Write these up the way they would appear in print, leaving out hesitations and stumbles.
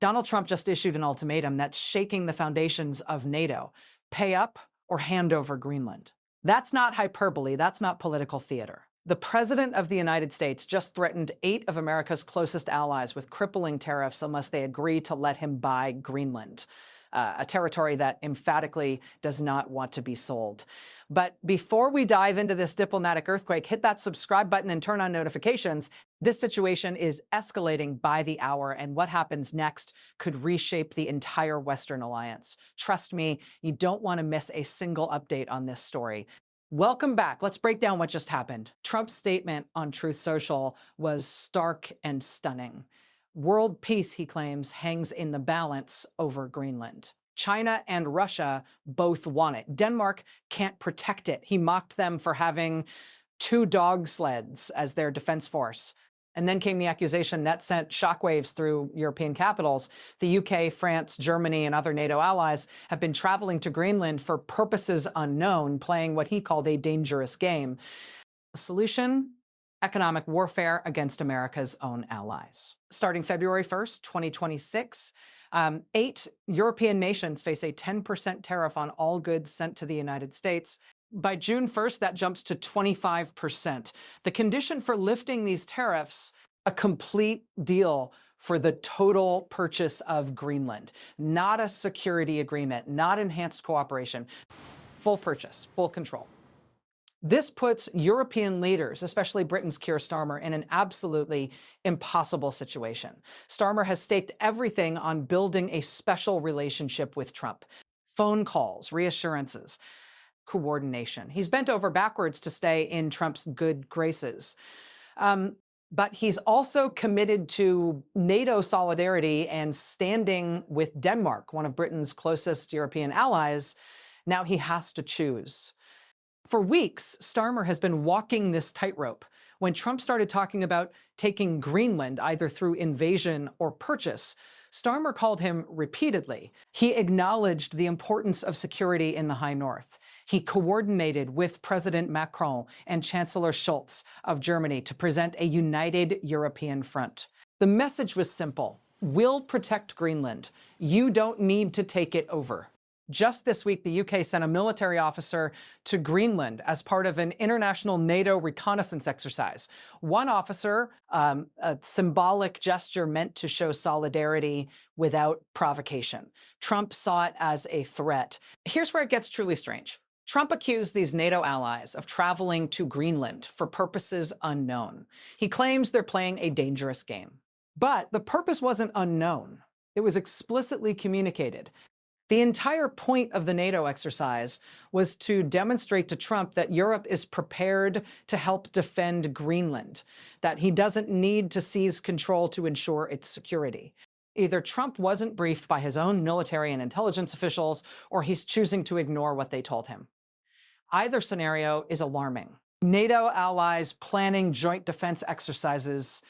Donald Trump just issued an ultimatum that's shaking the foundations of NATO. Pay up or hand over Greenland. That's not hyperbole. That's not political theater. The President of the United States just threatened 8 of America's closest allies with crippling tariffs unless they agree to let him buy Greenland, a territory that emphatically does not want to be sold. But before we dive into this diplomatic earthquake, hit that subscribe button and turn on notifications. This situation is escalating by the hour, and what happens next could reshape the entire Western alliance. Trust me, you don't want to miss a single update on this story. Welcome back. Let's break down what just happened. Trump's statement on Truth Social was stark and stunning. World peace, he claims, hangs in the balance over Greenland. China and Russia both want it. Denmark can't protect it. He mocked them for having 2 dog sleds as their defense force. And then came the accusation that sent shockwaves through European capitals. The UK, France, Germany, and other NATO allies have been traveling to Greenland for purposes unknown, playing what he called a dangerous game. The solution? Economic warfare against America's own allies. Starting February 1st, 2026, 8 European nations face a 10% tariff on all goods sent to the United States. By June 1st, that jumps to 25%. The condition for lifting these tariffs, a complete deal for the total purchase of Greenland, not a security agreement, not enhanced cooperation, full purchase, full control. This puts European leaders, especially Britain's Keir Starmer, in an absolutely impossible situation. Starmer has staked everything on building a special relationship with Trump. Phone calls, reassurances, coordination. He's bent over backwards to stay in Trump's good graces. But he's also committed to NATO solidarity and standing with Denmark, one of Britain's closest European allies. Now he has to choose. For weeks, Starmer has been walking this tightrope. When Trump started talking about taking Greenland either through invasion or purchase, Starmer called him repeatedly. He acknowledged the importance of security in the High North. He coordinated with President Macron and Chancellor Scholz of Germany to present a united European front. The message was simple. We'll protect Greenland. You don't need to take it over. Just this week, the UK sent a military officer to Greenland as part of an international NATO reconnaissance exercise. One officer, a symbolic gesture meant to show solidarity without provocation. Trump saw it as a threat. Here's where it gets truly strange. Trump accused these NATO allies of traveling to Greenland for purposes unknown. He claims they're playing a dangerous game. But the purpose wasn't unknown. It was explicitly communicated. The entire point of the NATO exercise was to demonstrate to Trump that Europe is prepared to help defend Greenland, that he doesn't need to seize control to ensure its security. Either Trump wasn't briefed by his own military and intelligence officials, or he's choosing to ignore what they told him. Either scenario is alarming. NATO allies planning joint defense exercises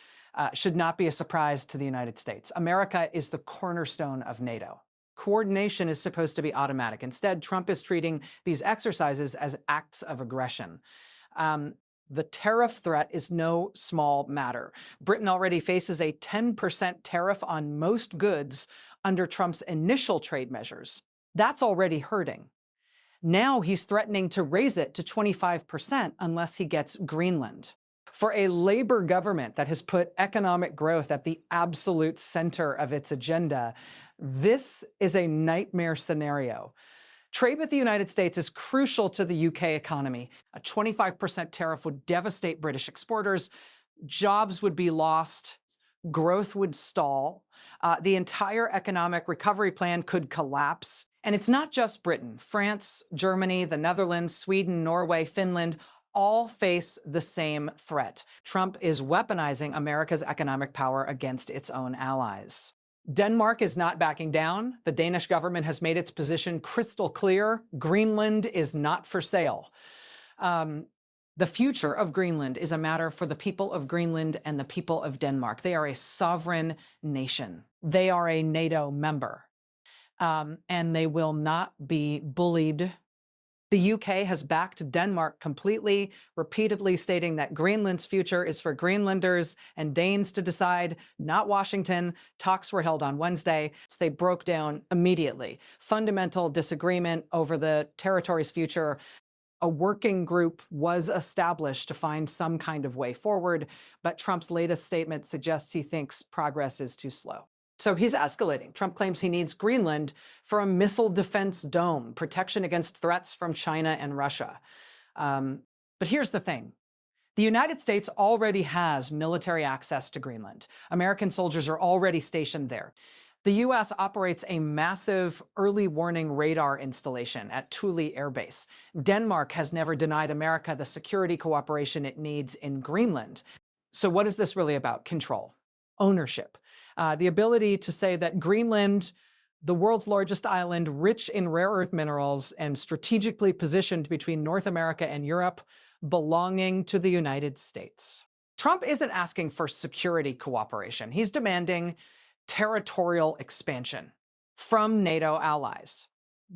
should not be a surprise to the United States. America is the cornerstone of NATO. Coordination is supposed to be automatic. Instead, Trump is treating these exercises as acts of aggression. The tariff threat is no small matter. Britain already faces a 10% tariff on most goods under Trump's initial trade measures. That's already hurting. Now he's threatening to raise it to 25% unless he gets Greenland. For a Labour government that has put economic growth at the absolute center of its agenda, this is a nightmare scenario. Trade with the United States is crucial to the UK economy. A 25% tariff would devastate British exporters. Jobs would be lost. Growth would stall. The entire economic recovery plan could collapse. And it's not just Britain. France, Germany, the Netherlands, Sweden, Norway, Finland all face the same threat. Trump is weaponizing America's economic power against its own allies. Denmark is not backing down. The Danish government has made its position crystal clear. Greenland is not for sale. The future of Greenland is a matter for the people of Greenland and the people of Denmark. They are a sovereign nation. They are a NATO member. And they will not be bullied The UK has backed Denmark completely, repeatedly stating that Greenland's future is for Greenlanders and Danes to decide, not Washington. Talks were held on Wednesday, so they broke down immediately. Fundamental disagreement over the territory's future. A working group was established to find some kind of way forward, but Trump's latest statement suggests he thinks progress is too slow. So he's escalating. Trump claims he needs Greenland for a missile defense dome, protection against threats from China and Russia. But here's the thing. The United States already has military access to Greenland. American soldiers are already stationed there. The U.S. operates a massive early warning radar installation at Thule Air Base. Denmark has never denied America the security cooperation it needs in Greenland. So what is this really about? Control, ownership, the ability to say that Greenland, the world's largest island, rich in rare earth minerals and strategically positioned between North America and Europe, belonging to the United States. Trump isn't asking for security cooperation. He's demanding territorial expansion from NATO allies.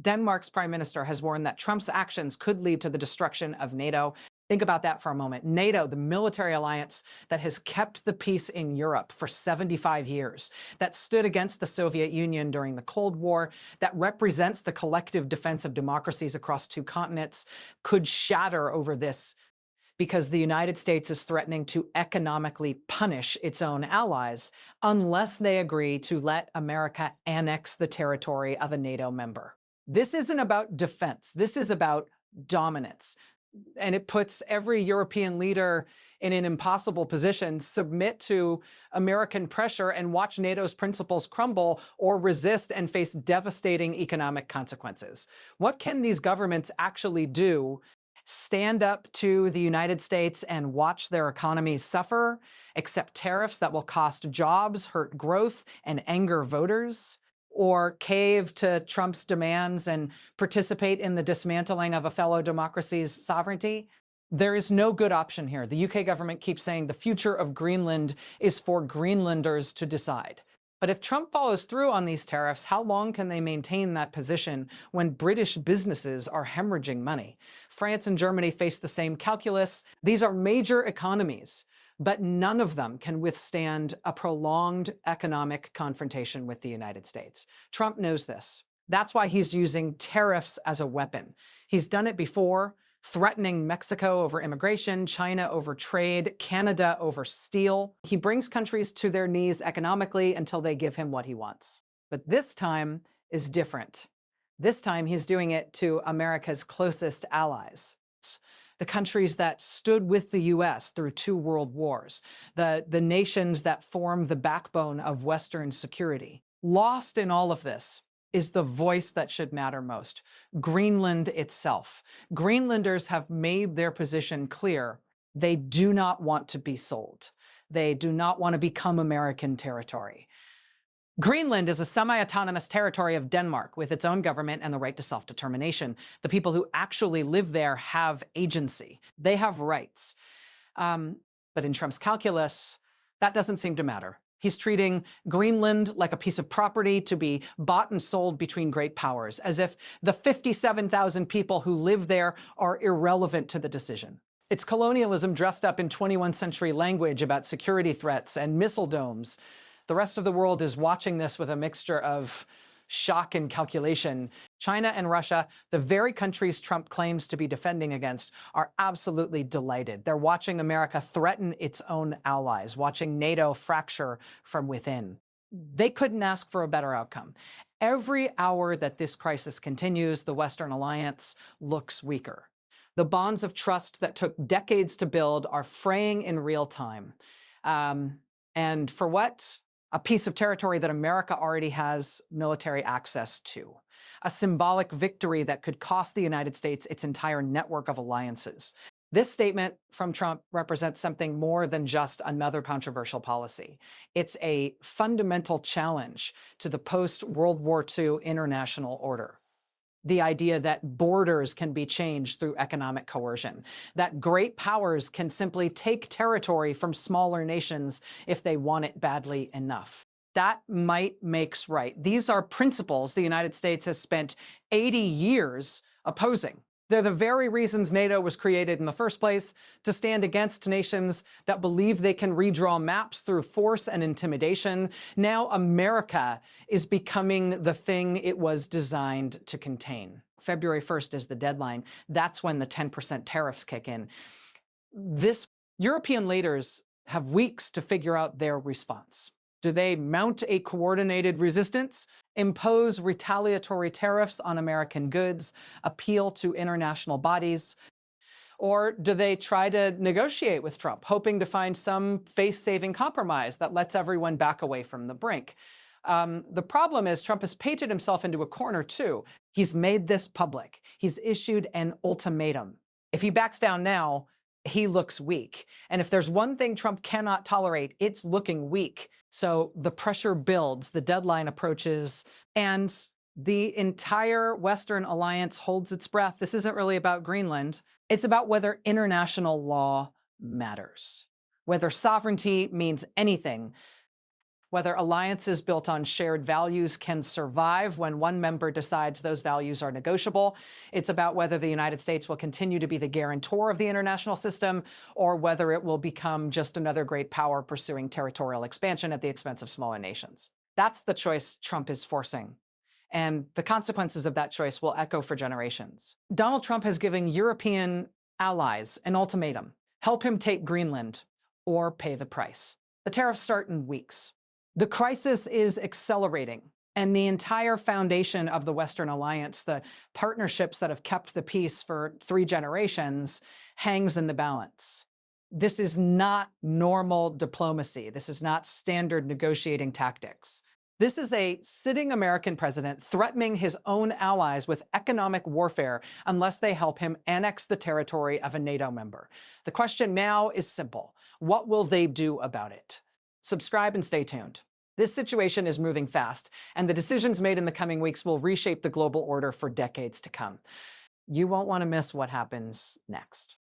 Denmark's prime minister has warned that Trump's actions could lead to the destruction of NATO. Think about that for a moment. NATO, the military alliance that has kept the peace in Europe for 75 years, that stood against the Soviet Union during the Cold War, that represents the collective defense of democracies across two continents, could shatter over this because the United States is threatening to economically punish its own allies unless they agree to let America annex the territory of a NATO member. This isn't about defense. This is about dominance. And it puts every European leader in an impossible position: submit to American pressure and watch NATO's principles crumble, or resist and face devastating economic consequences. What can these governments actually do? Stand up to the United States and watch their economies suffer, accept tariffs that will cost jobs, hurt growth, and anger voters? Or cave to Trump's demands and participate in the dismantling of a fellow democracy's sovereignty? There is no good option here. The UK government keeps saying the future of Greenland is for Greenlanders to decide. But if Trump follows through on these tariffs, how long can they maintain that position when British businesses are hemorrhaging money? France and Germany face the same calculus. These are major economies, but none of them can withstand a prolonged economic confrontation with the United States. Trump knows this. That's why he's using tariffs as a weapon. He's done it before, threatening Mexico over immigration, China over trade, Canada over steel. He brings countries to their knees economically until they give him what he wants. But this time is different. This time he's doing it to America's closest allies. The countries that stood with the US through 2 world wars, the nations that form the backbone of Western security. Lost in all of this is the voice that should matter most: Greenland itself. Greenlanders have made their position clear. They do not want to be sold. They do not want to become American territory. Greenland is a semi-autonomous territory of Denmark with its own government and the right to self-determination. The people who actually live there have agency. They have rights. But in Trump's calculus, that doesn't seem to matter. He's treating Greenland like a piece of property to be bought and sold between great powers, as if the 57,000 people who live there are irrelevant to the decision. It's colonialism dressed up in 21st century language about security threats and missile domes. The rest of the world is watching this with a mixture of shock and calculation. China and Russia, the very countries Trump claims to be defending against, are absolutely delighted. They're watching America threaten its own allies, watching NATO fracture from within. They couldn't ask for a better outcome. Every hour that this crisis continues, the Western alliance looks weaker. The bonds of trust that took decades to build are fraying in real time. And for what? A piece of territory that America already has military access to. A symbolic victory that could cost the United States its entire network of alliances. This statement from Trump represents something more than just another controversial policy. It's a fundamental challenge to the post-World War II international order. The idea that borders can be changed through economic coercion, that great powers can simply take territory from smaller nations if they want it badly enough. That might makes right. These are principles the United States has spent 80 years opposing. They're the very reasons NATO was created in the first place, to stand against nations that believe they can redraw maps through force and intimidation. Now America is becoming the thing it was designed to contain. February 1st is the deadline. That's when the 10% tariffs kick in. European leaders have weeks to figure out their response. Do they mount a coordinated resistance, impose retaliatory tariffs on American goods, appeal to international bodies? Or do they try to negotiate with Trump, hoping to find some face-saving compromise that lets everyone back away from the brink? The problem is Trump has painted himself into a corner too. He's made this public. He's issued an ultimatum. If he backs down now, he looks weak. And if there's one thing Trump cannot tolerate, it's looking weak. So the pressure builds, the deadline approaches, and the entire Western alliance holds its breath. This isn't really about Greenland. It's about whether international law matters, whether sovereignty means anything, whether alliances built on shared values can survive when one member decides those values are negotiable. It's about whether the United States will continue to be the guarantor of the international system, or whether it will become just another great power pursuing territorial expansion at the expense of smaller nations. That's the choice Trump is forcing. And the consequences of that choice will echo for generations. Donald Trump has given European allies an ultimatum: help him take Greenland or pay the price. The tariffs start in weeks. The crisis is accelerating, and the entire foundation of the Western alliance, the partnerships that have kept the peace for 3 generations, hangs in the balance. This is not normal diplomacy. This is not standard negotiating tactics. This is a sitting American president threatening his own allies with economic warfare unless they help him annex the territory of a NATO member. The question now is simple: what will they do about it? Subscribe and stay tuned. This situation is moving fast, and the decisions made in the coming weeks will reshape the global order for decades to come. You won't want to miss what happens next.